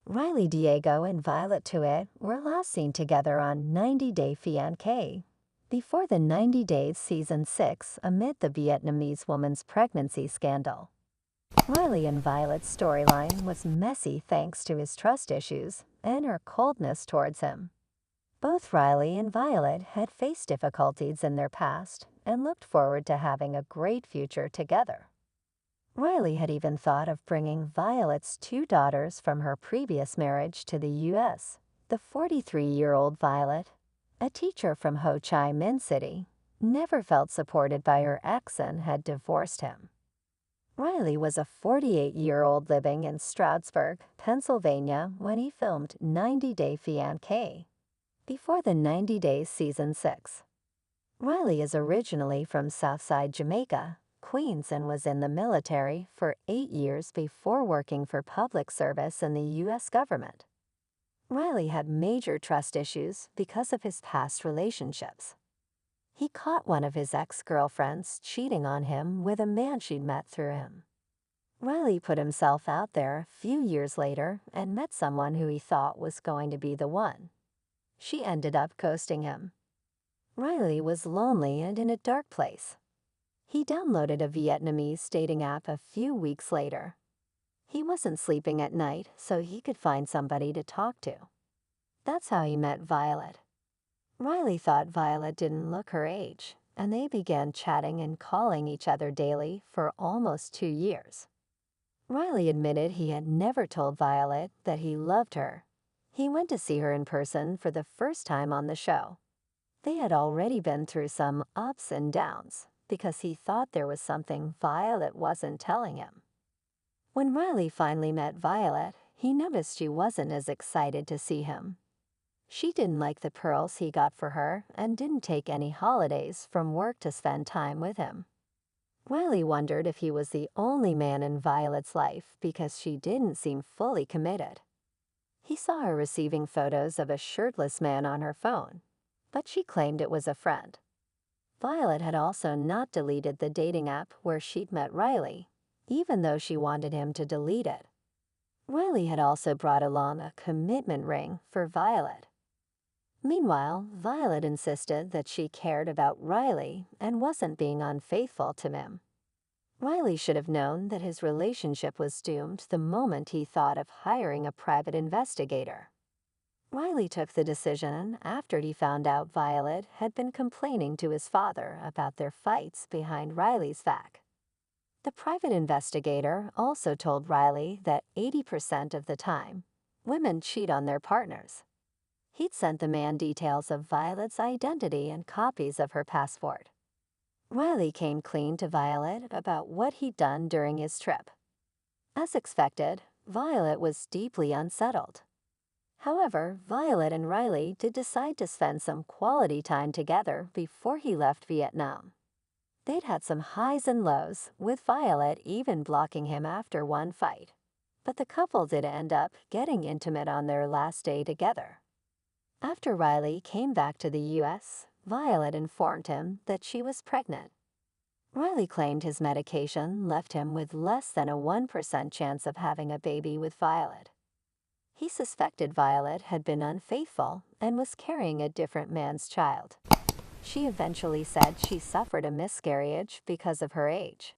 Riley Diego and Violet Tuyet were last seen together on 90 Day Fiancé before the 90 Days Season 6 amid the Vietnamese woman's pregnancy scandal. Riley and Violet's storyline was messy thanks to his trust issues and her coldness towards him. Both Riley and Violet had faced difficulties in their past and looked forward to having a great future together. Riley had even thought of bringing Violet's two daughters from her previous marriage to the U.S. The 43-year-old Violet, a teacher from Ho Chi Minh City, never felt supported by her ex and had divorced him. Riley was a 48-year-old living in Stroudsburg, Pennsylvania when he filmed 90 Day Fiancé before the 90 Days Season 6. Riley is originally from Southside Jamaica, Queens, and was in the military for 8 years before working for public service in the U.S. government. Riley had major trust issues because of his past relationships. He caught one of his ex-girlfriends cheating on him with a man she'd met through him. Riley put himself out there a few years later and met someone who he thought was going to be the one. She ended up ghosting him. Riley was lonely and in a dark place. He downloaded a Vietnamese dating app a few weeks later. He wasn't sleeping at night, so he could find somebody to talk to. That's how he met Violet. Riley thought Violet didn't look her age, and they began chatting and calling each other daily for almost 2 years. Riley admitted he had never told Violet that he loved her. He went to see her in person for the first time on the show. They had already been through some ups and downs because he thought there was something Violet wasn't telling him. When Riley finally met Violet, he noticed she wasn't as excited to see him. She didn't like the pearls he got for her and didn't take any holidays from work to spend time with him. Riley wondered if he was the only man in Violet's life because she didn't seem fully committed. He saw her receiving photos of a shirtless man on her phone, but she claimed it was a friend. Violet had also not deleted the dating app where she'd met Riley, even though she wanted him to delete it. Riley had also brought along a commitment ring for Violet. Meanwhile, Violet insisted that she cared about Riley and wasn't being unfaithful to him. Riley should have known that his relationship was doomed the moment he thought of hiring a private investigator. Riley took the decision after he found out Violet had been complaining to his father about their fights behind Riley's back. The private investigator also told Riley that 80% of the time, women cheat on their partners. He'd sent the man details of Violet's identity and copies of her passport. Riley came clean to Violet about what he'd done during his trip. As expected, Violet was deeply unsettled. However, Violet and Riley did decide to spend some quality time together before he left Vietnam. They'd had some highs and lows, with Violet even blocking him after one fight. But the couple did end up getting intimate on their last day together. After Riley came back to the U.S., Violet informed him that she was pregnant. Riley claimed his medication left him with less than a 1% chance of having a baby with Violet. He suspected Violet had been unfaithful and was carrying a different man's child. She eventually said she suffered a miscarriage because of her age.